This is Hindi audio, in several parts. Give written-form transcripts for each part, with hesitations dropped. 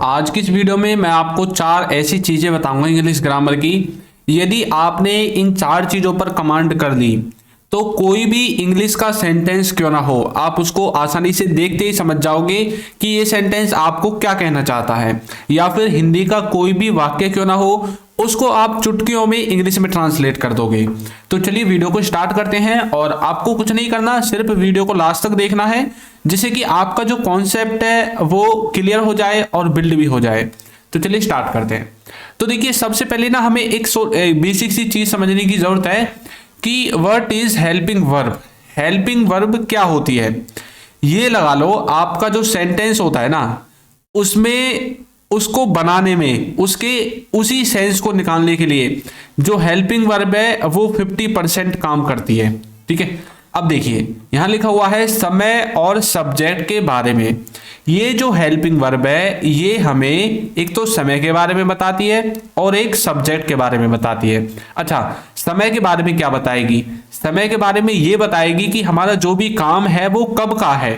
आज की इस वीडियो में मैं आपको चार ऐसी चीजें बताऊंगा इंग्लिश ग्रामर की। यदि आपने इन चार चीजों पर कमांड कर ली तो कोई भी इंग्लिश का सेंटेंस क्यों ना हो, आप उसको आसानी से देखते ही समझ जाओगे कि ये सेंटेंस आपको क्या कहना चाहता है। या फिर हिंदी का कोई भी वाक्य क्यों ना हो, उसको आप चुटकियों में इंग्लिश में ट्रांसलेट कर दोगे। तो चलिए वीडियो को स्टार्ट करते हैं। और आपको कुछ नहीं करना, सिर्फ वीडियो को लास्ट तक देखना है, जिससे कि आपका जो कॉन्सेप्ट है वो क्लियर हो जाए और बिल्ड भी हो जाए। तो चलिए स्टार्ट करते हैं। तो देखिए, सबसे पहले ना हमें एक बेसिक सी चीज समझने की जरूरत है कि what is helping verb. Helping verb क्या होती है, ये लगा लो आपका जो सेंटेंस होता है ना, उसमें उसको बनाने में उसके उसी सेंस को निकालने के लिए जो हेल्पिंग वर्ब है वो 50% काम करती है। ठीक है, अब देखिए यहां लिखा हुआ है समय और सब्जेक्ट के बारे में। ये जो हेल्पिंग वर्ब है ये हमें एक तो समय के बारे में बताती है और एक सब्जेक्ट के बारे में बताती है। अच्छा, समय के बारे में क्या बताएगी? समय के बारे में ये बताएगी कि हमारा जो भी काम है वो कब का है,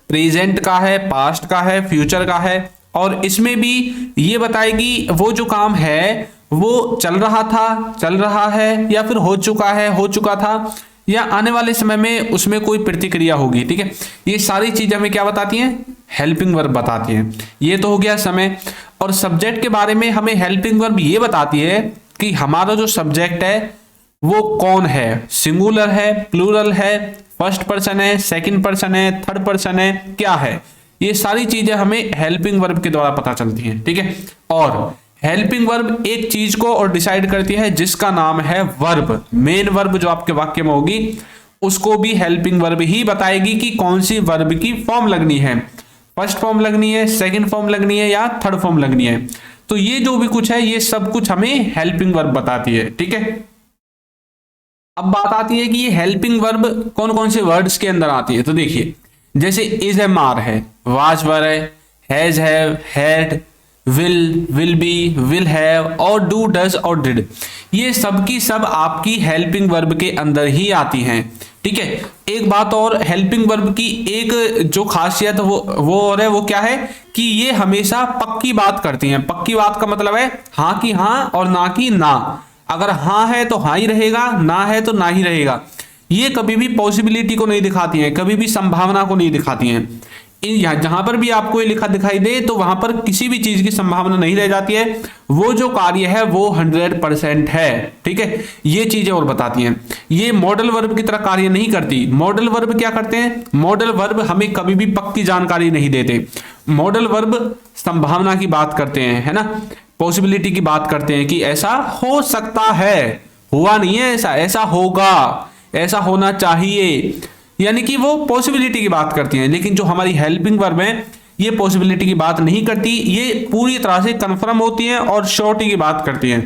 प्रेजेंट का है, पास्ट का है, फ्यूचर का है। और इसमें भी ये बताएगी वो जो काम है वो चल रहा था, चल रहा है, या फिर हो चुका है, हो चुका था, या आने वाले समय में उसमें कोई प्रतिक्रिया होगी। ठीक है, ये सारी चीजें हमें क्या बताती हैं? हेल्पिंग वर्ब बताती हैं। ये तो हो गया समय। और सब्जेक्ट के बारे में हमें हेल्पिंग वर्ब ये बताती है कि हमारा जो सब्जेक्ट है वो कौन है, सिंगुलर है, प्लूरल है, फर्स्ट पर्सन है, सेकंड पर्सन है, थर्ड पर्सन है, क्या है। ये सारी चीजें हमें हेल्पिंग वर्ब के द्वारा पता चलती हैं। ठीक है, और हेल्पिंग वर्ब एक चीज को और डिसाइड करती है जिसका नाम है वर्ब। मेन वर्ब जो आपके वाक्य में होगी उसको भी हेल्पिंग वर्ब ही बताएगी कि कौन सी वर्ब की फॉर्म लगनी है, फर्स्ट फॉर्म लगनी है, सेकंड फॉर्म लगनी है, या थर्ड फॉर्म लगनी है। तो ये जो भी कुछ है ये सब कुछ हमें हेल्पिंग वर्ब बताती है। ठीक है, अब बात आती है कि ये हेल्पिंग वर्ब कौन कौन से वर्ड्स के अंदर आती है। तो देखिए, जैसे इज एम आर है, was were has have, had, will be, will have, और डू, डज और डिड, ये सब की सब आपकी हेल्पिंग वर्ब के अंदर ही आती हैं। ठीक है, एक बात और, हेल्पिंग वर्ब की एक जो खासियत वो और है, वो क्या है कि ये हमेशा पक्की बात करती हैं। पक्की बात का मतलब है हाँ की हाँ और ना की ना। अगर हाँ है तो हाँ ही रहेगा, ना है तो ना ही रहेगा। ये कभी भी पॉसिबिलिटी को नहीं दिखाती हैं, कभी भी संभावना को नहीं दिखाती हैं। जहां पर भी आपको ये लिखा दिखाई दे तो वहां पर किसी भी चीज की संभावना नहीं रह जाती है। वो जो कार्य है वो 100% है। ठीक है, ये चीजें और बताती हैं। ये मॉडल वर्ब की तरह कार्य नहीं करती। मॉडल वर्ब क्या करते हैं? मॉडल वर्ब हमें कभी भी पक्की जानकारी नहीं देते। मॉडल वर्ब संभावना की बात करते हैं, है ना, पॉसिबिलिटी की बात करते हैं कि ऐसा हो सकता है, हुआ नहीं है ऐसा, ऐसा होगा, ऐसा होना चाहिए, यानी कि वो पॉसिबिलिटी की बात करती हैं। लेकिन जो हमारी हेल्पिंग वर्ब है ये पॉसिबिलिटी की बात नहीं करती, ये पूरी तरह से कंफर्म होती हैं और श्योरिटी की बात करती हैं,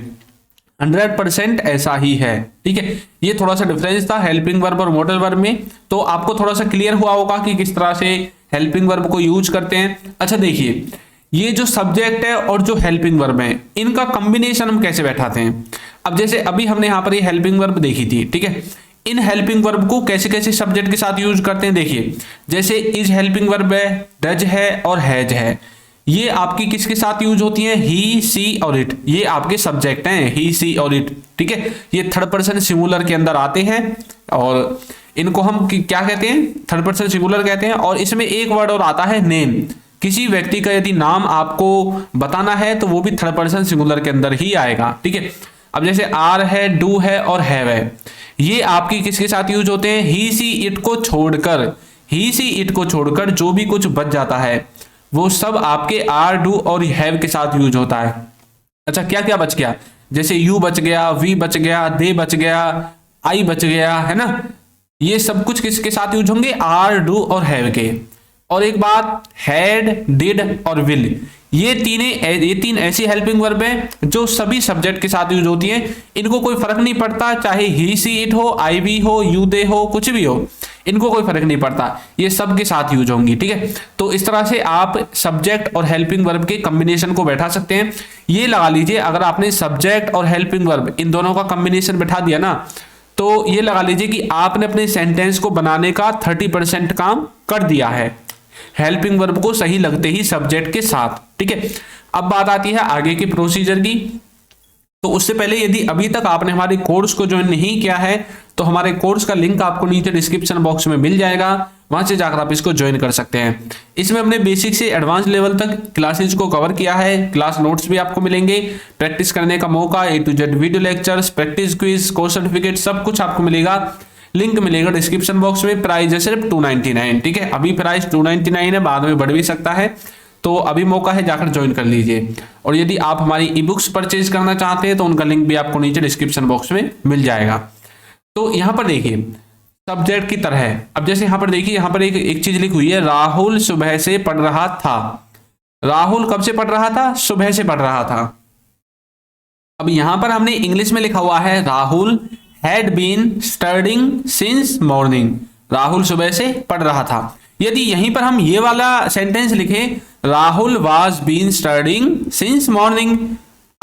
100% ऐसा ही है। ठीक है, ये थोड़ा सा डिफरेंस था हेल्पिंग वर्ब और मॉडल वर्ब में। तो आपको थोड़ा सा क्लियर हुआ होगा कि किस तरह से हेल्पिंग वर्ब को यूज करते हैं। अच्छा देखिए, ये जो सब्जेक्ट है और जो हेल्पिंग वर्ब है इनका कॉम्बिनेशन हम कैसे बैठाते हैं। अब जैसे अभी हमने यहाँ पर ये हेल्पिंग वर्ब देखी थी। ठीक है, इन हेल्पिंग वर्ब को कैसे कैसे सब्जेक्ट के साथ यूज करते हैं। देखिए, जैसे इज हेल्पिंग वर्ब है, डज है और हैज है, ये आपकी किसके साथ यूज होती है? ही, सी और इट, ये आपके सब्जेक्ट हैं, ही, सी और इट। ठीक है, ये थर्ड पर्सन सिंगुलर के अंदर आते हैं और इनको हम क्या कहते हैं? थर्ड पर्सन सिंगुलर कहते हैं। और इसमें एक वर्ड और आता है नेम। किसी व्यक्ति का यदि नाम आपको बताना है तो वो भी थर्ड पर्सन सिंगुलर के अंदर ही आएगा। ठीक है, अब जैसे आर है, डू है और हैव है, ये आपकी किसके साथ यूज होते हैं? ही, सी, इट को छोड़कर। ही, सी, इट को छोड़कर जो भी कुछ बच जाता है वो सब आपके आर, डू और हैव के साथ यूज होता है। अच्छा, क्या क्या बच गया? जैसे यू बच गया, वी बच गया, दे बच गया, आई बच गया, है ना, ये सब कुछ किसके साथ यूज होंगे? आर, डू और हैव के। और एक बात, हैड, डिड और विल, ये तीन ऐसी हेल्पिंग वर्ब हैं जो सभी सब्जेक्ट के साथ यूज होती हैं। इनको कोई फर्क नहीं पड़ता, चाहे ही, सी, इट हो, आई, वी हो, यू, दे हो, कुछ भी हो, इनको कोई फर्क नहीं पड़ता, ये सब के साथ यूज होंगी। ठीक है, तो इस तरह से आप सब्जेक्ट और हेल्पिंग वर्ब के कॉम्बिनेशन को बैठा सकते हैं। ये लगा लीजिए, अगर आपने सब्जेक्ट और हेल्पिंग वर्ब इन दोनों का कॉम्बिनेशन बैठा दिया ना, तो ये लगा लीजिए कि आपने अपने सेंटेंस को बनाने का 30% काम कर दिया है। हेल्पिंग वर्ब को सही लगते ही सब्जेक्ट के साथ। ठीक है, अब बात आती है आगे के प्रोसीजर की। तो उससे पहले यदि अभी तक आपने हमारे कोर्स को ज्वाइन नहीं किया है तो हमारे कोर्स का लिंक आपको नीचे डिस्क्रिप्शन बॉक्स में मिल जाएगा, वहां से जाकर आप इसको ज्वाइन कर सकते हैं। इसमें हमने बेसिक से एडवांस लेवल तक क्लासेज को कवर किया है, क्लास नोट्स भी आपको मिलेंगे, प्रैक्टिस करने का मौका, A to Z video lectures, practice quiz, course certificate, सब कुछ आपको मिलेगा। लिंक मिलेगा डिस्क्रिप्शन बॉक्स में। प्राइस है सिर्फ 299। ठीक है, अभी प्राइस 299 है, बाद में बढ़ भी सकता है, तो अभी मौका है, जाकर ज्वाइन कर लीजिए। और यदि आप हमारी ई बुक्स परचेज करना चाहते हैं तो उनका लिंक भी आपको नीचे डिस्क्रिप्शन बॉक्स में मिल जाएगा। तो यहाँ पर देखिए सब्जेक्ट की तरह है। अब जैसे यहाँ पर देखिए, यहाँ पर एक चीज लिखी हुई है, राहुल सुबह से पढ़ रहा था। राहुल कब से पढ़ रहा था? सुबह से पढ़ रहा था। अब यहाँ पर हमने इंग्लिश में लिखा हुआ है Rahul had been studying since morning. Rahul सुबह से पढ़ रहा था। यदि यहीं पर हम ये वाला सेंटेंस लिखें, Rahul was been studying since morning.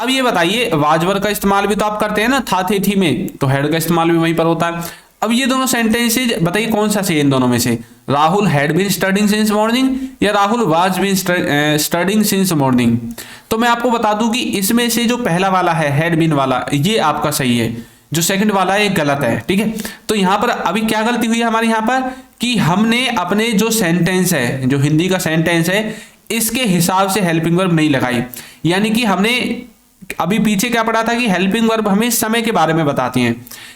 अब ये बताइए, वाज वर्ब का इस्तेमाल भी तो आप करते हैं ना था थे थी में, तो हेड का इस्तेमाल भी वहीं पर होता है। अब ये दोनों सेंटेंसेज बताइए कौन सा सही है इन दोनों में से? Rahul had been studying since morning या Rahul was been studying since morning? तो मैं आपको बता दूं कि इसमें से जो पहला वाला है हैड बीन वाला, ये आपका सही है, जो सेकंड वाला है गलत है। ठीक है, तो यहां पर अभी क्या गलती हुई है हमारे यहां पर कि हमने अपने जो सेंटेंस है, जो हिंदी का सेंटेंस है, इसके हिसाब से हेल्पिंग वर्ब नहीं लगाई। यानी कि हमने अभी पीछे क्या पढ़ा था कि हेल्पिंग वर्ब हमें समय के बारे में बताती हैं,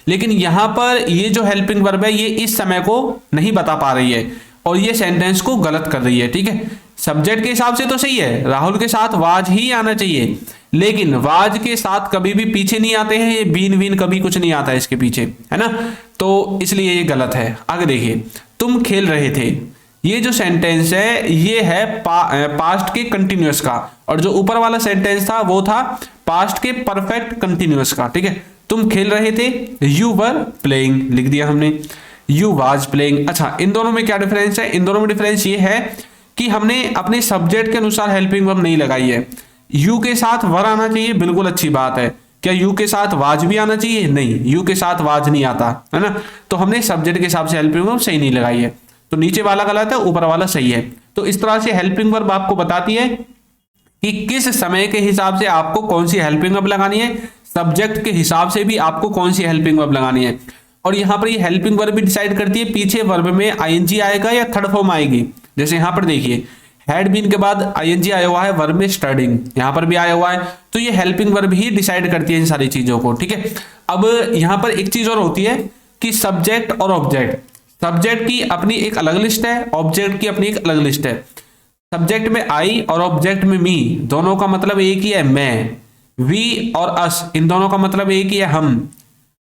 लेकिन यहां पर ये जो हेल्पिंग वर्ब है ये इस समय को नहीं बता पा रही है और ये सेंटेंस को गलत कर रही है। ठीक है, सब्जेक्ट के हिसाब से तो सही है, राहुल के साथ वाज ही आना चाहिए, लेकिन वाज के साथ कभी भी पीछे नहीं आते हैं, ये बीन वीन कभी कुछ नहीं आता है इसके पीछे, है ना, तो इसलिए ये गलत है। आगे देखिए, तुम खेल रहे थे, ये जो सेंटेंस है ये है पास्ट के कंटिन्यूअस का, और जो ऊपर वाला सेंटेंस था वो था पास्ट के परफेक्ट कंटिन्यूअस का। ठीक है, तुम खेल रहे थे, यू वर प्लेइंग लिख दिया हमने, यू वाज प्लेइंग। अच्छा, इन दोनों में क्या डिफरेंस है? इन दोनों में डिफरेंस ये है कि हमने अपने सब्जेक्ट के अनुसार हेल्पिंग वर्ब नहीं लगाई है। यू के साथ वर आना चाहिए, बिल्कुल अच्छी बात है। क्या यू के साथ वाज भी आना चाहिए? नहीं, यू के साथ वाज नहीं आता, है ना, तो हमने सब्जेक्ट के हिसाब से हेल्पिंग वर्ब सही नहीं लगाई है। तो नीचे वाला गलत है, ऊपर वाला सही है। तो इस तरह से हेल्पिंग वर्ब आपको बताती है कि किस समय के हिसाब से आपको कौन सी हेल्पिंग वर्ब लगानी है, सब्जेक्ट के हिसाब से भी आपको कौन सी हेल्पिंग वर्ब लगानी है। और यहां पर ये हेल्पिंग वर्ब भी डिसाइड करती है पीछे वर्ब में आईएनजी आएगा या थर्ड फॉर्म आएगी। जैसे यहां पर देखिए, हैड बीन के बाद आईएनजी आया हुआ है, वर्ब में स्टडिंग यहां पर भी आया हुआ है, तो ये हेल्पिंग वर्ब ही डिसाइड करती है इन सारी चीजों को। ठीक है, अब यहां पर एक चीज और होती है कि सब्जेक्ट और ऑब्जेक्ट, सब्जेक्ट की अपनी एक अलग लिस्ट है, ऑब्जेक्ट की अपनी एक अलग लिस्ट है। सब्जेक्ट में आई और ऑब्जेक्ट में मी, दोनों का मतलब एक ही है, मैं। वी और अस, इन दोनों का मतलब एक ही है, हम।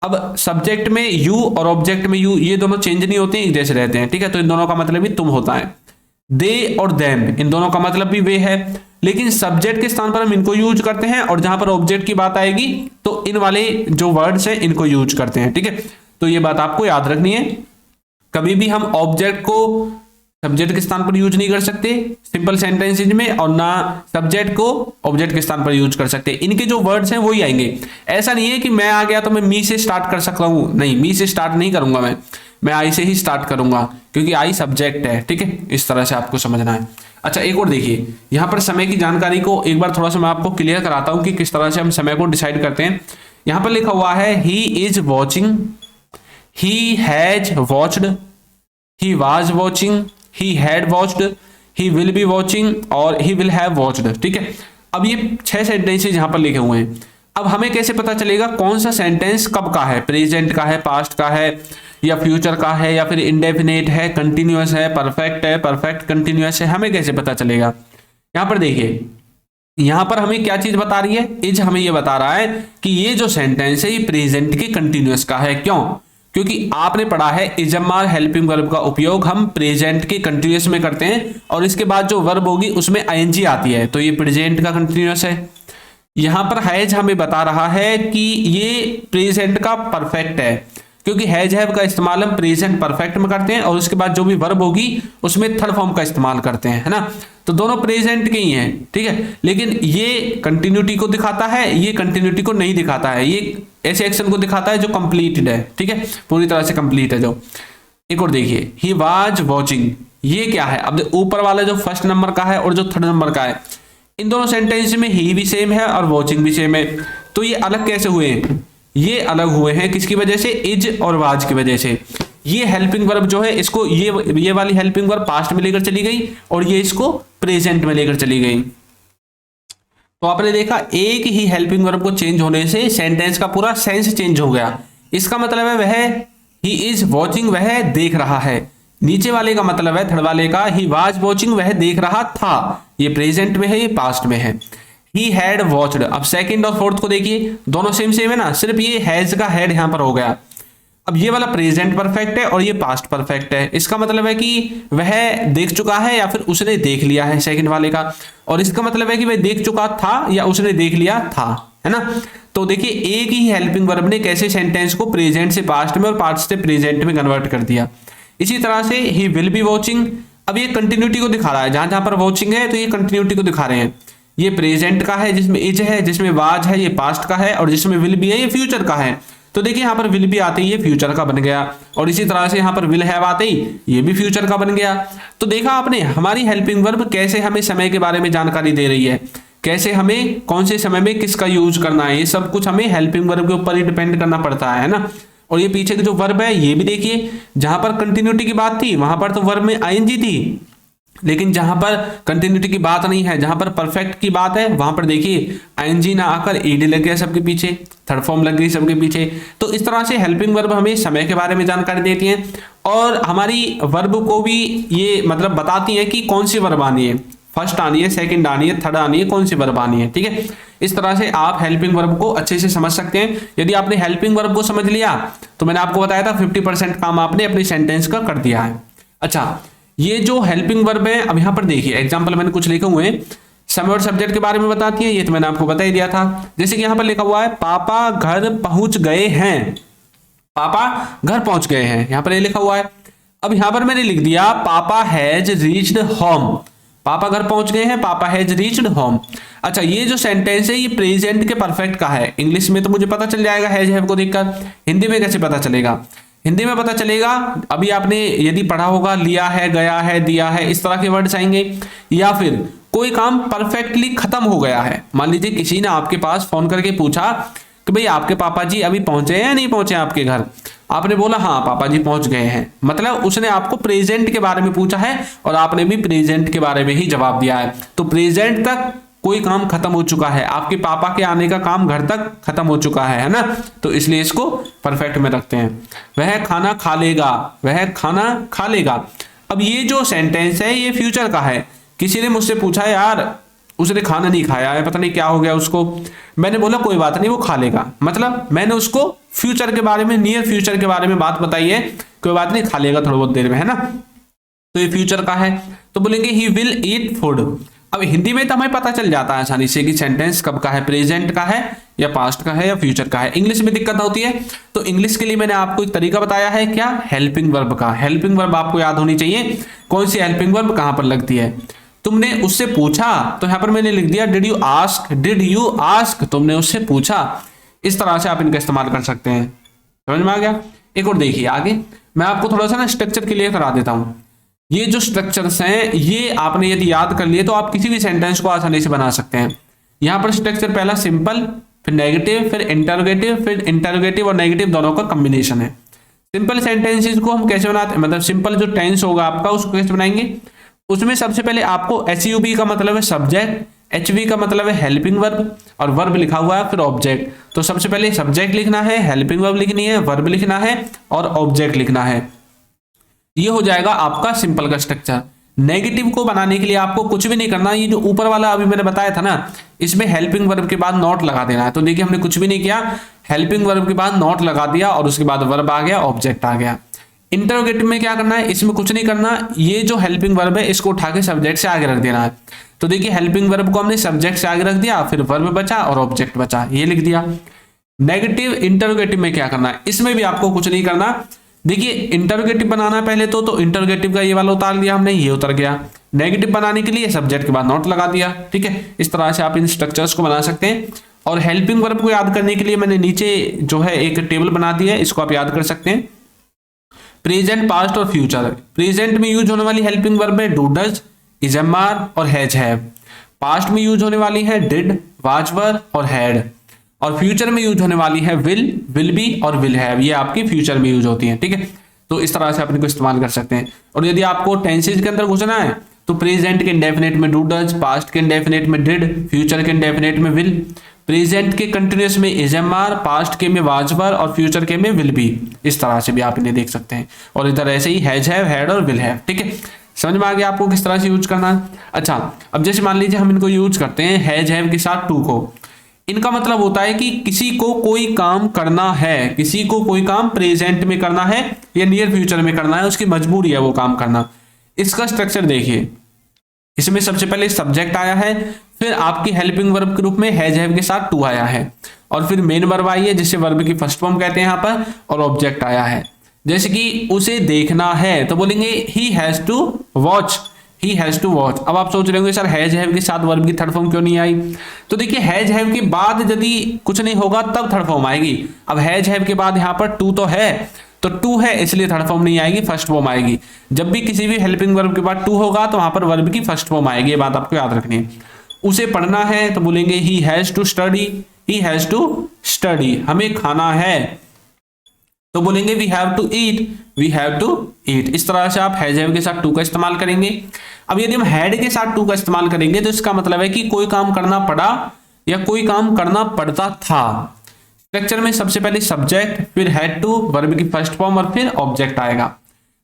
अब सब्जेक्ट में यू और ऑब्जेक्ट में यू, ये दोनों चेंज नहीं होते, एक जैसे रहते हैं। ठीक है, तो इन दोनों का मतलब भी तुम होता है। दे और देम, इन दोनों का मतलब भी वे है, लेकिन सब्जेक्ट के स्थान पर हम इनको यूज करते हैं और जहां पर ऑब्जेक्ट की बात आएगी तो इन वाले जो वर्ड्स हैं इनको यूज करते हैं। ठीक है, तो ये बात आपको याद रखनी है, कभी भी हम ऑब्जेक्ट को सब्जेक्ट के स्थान पर यूज नहीं कर सकते सिंपल सेंटेंसेज में, और ना सब्जेक्ट को ऑब्जेक्ट के स्थान पर यूज कर सकते। इनके जो वर्ड्स हैं वही आएंगे। ऐसा नहीं है कि मैं आ गया तो मैं मी से स्टार्ट कर सकता हूं, नहीं, मी से स्टार्ट नहीं करूंगा, मैं आई से ही स्टार्ट करूंगा, क्योंकि आई सब्जेक्ट है। ठीक है, इस तरह से आपको समझना है। अच्छा, एक और देखिए, यहां पर समय की जानकारी को एक बार थोड़ा सा मैं आपको क्लियर कराता हूं कि किस तरह से हम समय को डिसाइड करते हैं। यहां पर लिखा हुआ है he is watching, he has watched, he was watching, he had watched, he will be watching और he will have watched। ठीक है, अब ये 6 सेंटेंसेस यहां पर लिखे हुए हैं। अब हमें कैसे पता चलेगा कौन सा सेंटेंस कब का है, प्रेजेंट का है, पास्ट का है, या फ्यूचर का है, या फिर इंडेफिनेट है, कंटिन्यूअस है, परफेक्ट कंटिन्यूअस है, हमें कैसे पता चलेगा? यहां पर देखिए, यहां पर हमें क्या चीज बता रही है, इज हमें ये बता रहा है कि ये जो सेंटेंस है ये प्रेजेंट के कंटिन्यूअस का है। क्यों? क्योंकि आपने पढ़ा है इजमार हेल्पिंग वर्ब का उपयोग हम प्रेजेंट के कंटिन्यूअस में करते हैं, और इसके बाद जो वर्ब होगी उसमें आईएनजी आती है, तो ये प्रेजेंट का कंटिन्यूअस है। यहां पर हैज हमें बता रहा है कि ये प्रेजेंट का परफेक्ट है, क्योंकि हैज हैव का इस्तेमाल हम प्रेजेंट परफेक्ट में करते हैं, और उसके बाद जो भी वर्ब होगी उसमें थर्ड फॉर्म का इस्तेमाल करते हैं, है ना, तो दोनों प्रेजेंट के ही हैं। ठीक है, लेकिन ये कंटिन्यूटी को दिखाता है, ये कंटिन्यूटी को नहीं दिखाता है, ये ऐसे एक्शन को दिखाता है जो कंप्लीटेड है। ठीक है, पूरी तरह से कंप्लीट है जो। एक और देखिए, ही वाज वॉचिंग, ये क्या है, अब ऊपर वाला जो फर्स्ट नंबर का है और जो थर्ड नंबर का है, इन दोनों सेंटेंस में ही भी सेम है और वॉचिंग भी सेम है। तो ये अलग कैसे हुए हैं, ये अलग हुए हैं किसकी वजह से, इज और वाज की वजह से। ये हेल्पिंग वर्ब जो है इसको ये वाली हेल्पिंग वर्ब पास्ट में लेकर चली गई और ये इसको प्रेजेंट में लेकर चली गई। तो आपने देखा एक ही हेल्पिंग वर्ब को चेंज होने से सेंटेंस का पूरा सेंस चेंज हो गया। इसका मतलब है वह ही इज वॉचिंग, वह देख रहा है। नीचे वाले का मतलब है थर्ड वाले का ही वाज वॉचिंग, वह देख रहा था। ये प्रेजेंट में है, ये पास्ट में है। He had watched. अब सेकंड और फोर्थ को देखिए, दोनों सेम सेम है ना, सिर्फ ये हैज का हैड यहां पर हो गया। अब ये वाला प्रेजेंट परफेक्ट है और ये पास्ट परफेक्ट है। इसका मतलब है कि वह देख चुका है या फिर उसने देख लिया है सेकंड वाले का, और इसका मतलब है कि वह देख चुका था या उसने देख लिया था, है ना। तो देखिए एक ही हेल्पिंग वर्ब ने कैसे सेंटेंस को प्रेजेंट से पास्ट में और पास्ट से प्रेजेंट में कन्वर्ट कर दिया। इसी तरह से ही विल बी वॉचिंग, अब ये कंटिन्यूटी को दिखा रहा है, जहां जहां पर वॉचिंग है तो ये कंटिन्यूटी को दिखा रहे हैं। ये प्रेजेंट का है जिसमें इज है, जिसमें वाज है ये पास्ट का है, और जिसमें विल बी है ये फ्यूचर का है। तो देखिए यहाँ पर विल बी आते ही ये फ्यूचर का बन गया, और इसी तरह से यहाँ पर विल हैव आते ही ये भी फ्यूचर का बन गया। तो देखा आपने हमारी हेल्पिंग वर्ब कैसे हमें समय के बारे में जानकारी दे रही है, कैसे हमें कौन से समय में किसका यूज करना है, ये सब कुछ हमें हेल्पिंग वर्ब के ऊपर ही डिपेंड करना पड़ता है ना। और ये पीछे के जो वर्ब है ये भी देखिए, जहां पर कंटिन्यूटी की बात थी वहां पर तो वर्ब में आईएनजी थी, लेकिन जहां पर कंटिन्यूटी की बात नहीं है, जहां पर परफेक्ट की बात है वहां पर देखिए आईएनजी ना आकर ईडी लग गया सबके पीछे, थर्ड फॉर्म लग गई सबके पीछे। तो इस तरह से हेल्पिंग वर्ब हमें समय के बारे में जानकारी देती हैं और हमारी वर्ब को भी ये मतलब बताती हैं कि कौन सी वर्ब आनी है, फर्स्ट आनी है, सेकंड आनी है, थर्ड आनी है, कौन सी वर्ब आनी है। ठीक है, इस तरह से आप हेल्पिंग वर्ब को अच्छे से समझ सकते हैं। यदि आपने हेल्पिंग वर्ब को समझ लिया तो मैंने आपको बताया था 50% काम आपने अपने सेंटेंस का कर दिया है। अच्छा, ये जो हेल्पिंग वर्ब है, अब यहां पर देखिए एग्जांपल मैंने कुछ लिखे हुए हैं, समय और सब्जेक्ट के बारे में बताती है, ये तो मैंने आपको बता ही दिया था। जैसे कि यहां पर लिखा हुआ है पापा घर पहुंच गए हैं, पापा घर पहुंच गए हैं, यहां पर ये लिखा हुआ है। अब यहां पर मैंने लिख दिया पापा हैज रीच्ड होम, पापा घर पहुंच गए हैं, पापा हैज रीच्ड होम। अच्छा, ये जो सेंटेंस है ये प्रेजेंट के परफेक्ट का है। इंग्लिश में तो मुझे पता चल जाएगा हैज हैव को देखकर, हिंदी में कैसे पता चलेगा, हिंदी में पता चलेगा अभी आपने यदि पढ़ा होगा लिया है, गया है, दिया है, इस तरह के वर्ड्स आएंगे। या फिर कोई काम परफेक्टली खत्म हो गया है, मान लीजिए किसी ने आपके पास फोन करके पूछा कि भाई आपके पापा जी अभी पहुंचे हैं या नहीं पहुंचे आपके घर, आपने बोला हाँ पापा जी पहुंच गए हैं, मतलब उसने आपको प्रेजेंट के बारे में पूछा है और आपने भी प्रेजेंट के बारे में ही जवाब दिया है। तो प्रेजेंट तक कोई काम खत्म हो चुका है, आपके पापा के आने का काम घर तक खत्म हो चुका है ना, तो इसलिए इसको परफेक्ट में रखते हैं। वह खाना खा लेगा, वह खाना खा लेगा। अब ये जो सेंटेंस है ये फ्यूचर का है। किसी ने मुझसे पूछा यार उसने खाना नहीं खाया है, पता नहीं क्या हो गया उसको, मैंने बोला कोई बात नहीं वो खा लेगा, मतलब मैंने उसको फ्यूचर के बारे में, नियर फ्यूचर के बारे में बात बताई है, कोई बात नहीं खा लेगा थोड़ी बहुत देर में, है ना। तो ये फ्यूचर का है, तो बोलेंगे ही विल ईट फूड। अब हिंदी में तो हमें पता चल जाता है आसानी से कि सेंटेंस कब का है, प्रेजेंट का है या पास्ट का है या फ्यूचर का है। इंग्लिश में दिक्कत होती है, तो इंग्लिश के लिए मैंने आपको एक तरीका बताया है, क्या, हेल्पिंग वर्ब का। हेल्पिंग वर्ब आपको याद होनी चाहिए, कौन सी हेल्पिंग वर्ब कहां पर लगती है। तुमने उससे पूछा, तो यहां पर मैंने लिख दिया did you ask, did you ask, तुमने उससे पूछा। इस तरह से आप इनका इस्तेमाल कर सकते हैं। समझ में आ गया। एक और देखिए आगे, मैं आपको थोड़ा सा ना स्ट्रक्चर क्लियर करा देता हूं। ये जो स्ट्रक्चर्स हैं ये आपने यदि याद कर लिए तो आप किसी भी सेंटेंस को आसानी से बना सकते हैं। यहां पर स्ट्रक्चर पहला सिंपल, फिर नेगेटिव, फिर इंटरोगेटिव और नेगेटिव दोनों का कॉम्बिनेशन है। सिंपल सेंटेंसेस को हम कैसे बनाते हैं, मतलब सिंपल जो टेंस होगा आपका उसको कैसे बनाएंगे। उसमें सबसे पहले आपको एसयूबी का मतलब है सब्जेक्ट, एचवी का मतलब है हेल्पिंग वर्ब, और वर्ब लिखा हुआ है फिर ऑब्जेक्ट। तो सबसे पहले सब्जेक्ट लिखना है, हेल्पिंग वर्ब लिखनी है, वर्ब लिखना है और ऑब्जेक्ट लिखना है। ये हो जाएगा आपका सिंपल का स्ट्रक्चर। नेगेटिव को बनाने के लिए आपको कुछ भी नहीं करना, ये जो ऊपर वाला अभी मैंने बताया था ना, इसमें हेल्पिंग वर्ब के बाद नॉट लगा देना है। तो देखिए हमने कुछ भी नहीं किया, हेल्पिंग वर्ब के बाद नॉट लगा दिया और उसके बाद वर्ब आ गया, ऑब्जेक्ट आ गया। इंटरोगेटिव में क्या करना है, इसमें कुछ नहीं करना, ये जो हेल्पिंग वर्ब है इसको उठा के सब्जेक्ट से आगे रख देना है। तो देखिए हेल्पिंग वर्ब को हमने सब्जेक्ट से आगे रख दिया, फिर वर्ब बचा और ऑब्जेक्ट बचा, ये लिख दिया। नेगेटिव इंटरोगेटिव में क्या करना है, इसमें भी आपको कुछ नहीं करना। देखिए इंटरोगेटिव बनाना पहले तो इंटरोगेटिव का ये वाला उतार दिया हमने, ये उतर गया। नेगेटिव बनाने के लिए सब्जेक्ट के बाद नॉट लगा दिया। ठीक है, इस तरह से आप इन स्ट्रक्चर्स को बना सकते हैं। और हेल्पिंग वर्ब को याद करने के लिए मैंने नीचे जो है एक टेबल बना दी है, इसको आप याद कर सकते हैं। प्रेजेंट, पास्ट और फ्यूचर। प्रेजेंट में यूज होने वाली हेल्पिंग वर्ब है do, does, is, am, are और हैज, हैव। पास्ट में यूज होने वाली है डिड, वाज, वर और हैड। और फ्यूचर में यूज होने वाली है विल बी और विल हैव। ये आपकी फ्यूचर में यूज होती है, ठीक है। तो इस तरह से आप इनको इस्तेमाल कर सकते हैं। और यदि आपको टेंसेज के अंदर घुसना है तो प्रेजेंट के इंडेफिनिट में डू, डज, पास्ट के इंडेफिनिट में डिड, फ्यूचर के इंडेफिनिट में विल, प्रेजेंट के कंटिन्यूअस में इज, एम, आर, पास्ट के में वाज, वर और फ्यूचर के में विल बी। इस तरह से भी आप इन्हें देख सकते हैं। और इधर ऐसे ही हैज, हैव, हैड और विल हैव, ठीक है। समझ में आ गया आपको किस तरह से यूज करना है। अच्छा, अब जैसे मान लीजिए हम इनको यूज करते हैं हैज, हैव के साथ टू को। इनका मतलब होता है कि किसी को कोई काम करना है, किसी को कोई काम प्रेजेंट में करना है या नियर फ्यूचर में करना है, उसकी मजबूरी है वो काम करना। इसका स्ट्रक्चर देखिए, इसमें सबसे पहले सब्जेक्ट आया है, फिर आपकी हेल्पिंग वर्ब के रूप में हैज, हैव के साथ टू आया है, और फिर मेन वर्ब आई है जिसे वर्ब की फर्स्ट फॉर्म कहते हैं यहाँ पर, और ऑब्जेक्ट आया है। जैसे कि उसे देखना है तो बोलेंगे he has to watch, he has to watch. अब आप सोच रहे होंगे सर हैज, हैव के साथ वर्ब की थर्ड फॉर्म क्यों नहीं आई? तो देखिए हैज, हैव के बाद यदि कुछ नहीं होगा तब थर्ड फॉर्म आएगी। अब हैज, हैव के बाद यहाँ पर टू तो है, तो टू है इसलिए थर्ड फॉर्म नहीं आएगी, फर्स्ट फॉर्म आएगी। जब भी किसी भी हेल्पिंग वर्ब के बाद टू होगा तो वहां पर वर्ब की फर्स्ट फॉर्म आएगी, ये बात आपको याद रखनी है। उसे पढ़ना है तो बोलेंगे he has to study, he has to study. हमें खाना है तो बोलेंगे we have to eat, we have to eat. इस तरह से आप हैज, हैव के साथ टू का इस्तेमाल करेंगे। अब यदि हम हैड के साथ टू का इस्तेमाल करेंगे तो इसका मतलब है कि कोई काम करना पड़ा या कोई काम करना पड़ता था। स्ट्रक्चर में सबसे पहले सब्जेक्ट, फिर हैड टू, वर्ब की फर्स्ट फॉर्म और फिर ऑब्जेक्ट आएगा।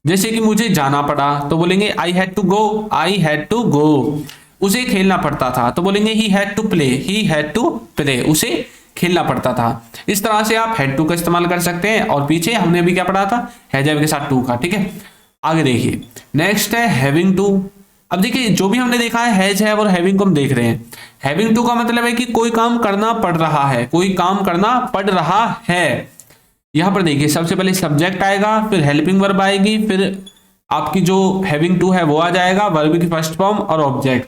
जैसे कि मुझे जाना पड़ा तो बोलेंगे I had to go, I had to go. उसे खेलना पड़ता था तो बोलेंगे he had to play, he had to play. उसे खेलना पड़ता था। इस तरह से आप हैड टू का इस्तेमाल कर सकते हैं। और पीछे हमने अभी क्या पढ़ा था, हैज, हैव के साथ टू का, ठीक है। आगे देखिए, नेक्स्ट है हैविंग टू। अब देखिए जो भी हमने देखा है हैज, हैव और हैविंग को हम देख रहे हैं। हैविंग टू का मतलब है कि कोई काम करना पड़ रहा है, कोई काम करना पड़ रहा है। यहां पर देखिए सबसे पहले सब्जेक्ट आएगा, फिर हेल्पिंग वर्ब आएगी, फिर आपकी जो हैविंग टू है वो आ जाएगा, वर्ब की फर्स्ट फॉर्म और ऑब्जेक्ट।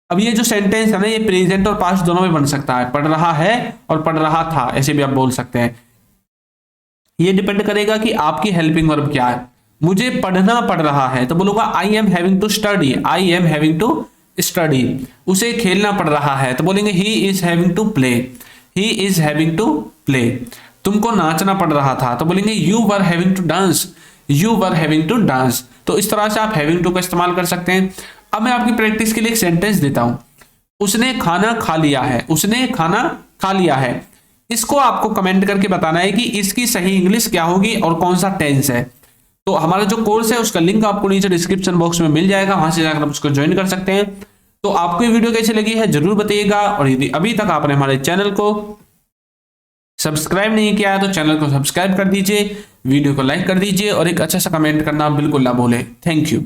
अब ये जो सेंटेंस है ना, ये प्रेजेंट और पास्ट दोनों में बन सकता है, पढ़ रहा है और पढ़ रहा था, ऐसे भी आप बोल सकते हैं। ये डिपेंड करेगा कि आपकी हेल्पिंग वर्ब क्या है। मुझे पढ़ना पड़ रहा है तो बोलूंगा I am having to study, I am having to study. उसे खेलना पड़ रहा है तो बोलेंगे he is having to play, he is having to play. तुमको नाचना पड़ रहा था तो बोलेंगे you were having to dance, you were having to dance. तो इस तरह से आप हैविंग टू का इस्तेमाल कर सकते हैं। अब मैं आपकी प्रैक्टिस के लिए एक सेंटेंस देता हूं, उसने खाना खा लिया है, उसने खाना खा लिया है। इसको आपको कमेंट करके बताना है कि इसकी सही इंग्लिश क्या होगी और कौन सा टेंस है। तो हमारा जो कोर्स है उसका लिंक आपको नीचे डिस्क्रिप्शन बॉक्स में मिल जाएगा, वहां से जाकर आप उसको ज्वाइन कर सकते हैं। तो आपको ये वीडियो कैसी लगी है जरूर बताइएगा। और यदि अभी तक आपने हमारे चैनल को सब्सक्राइब नहीं किया है तो चैनल को सब्सक्राइब कर दीजिए, वीडियो को लाइक कर दीजिए और एक अच्छा सा कमेंट करना बिल्कुल ना भूलें। Thank you.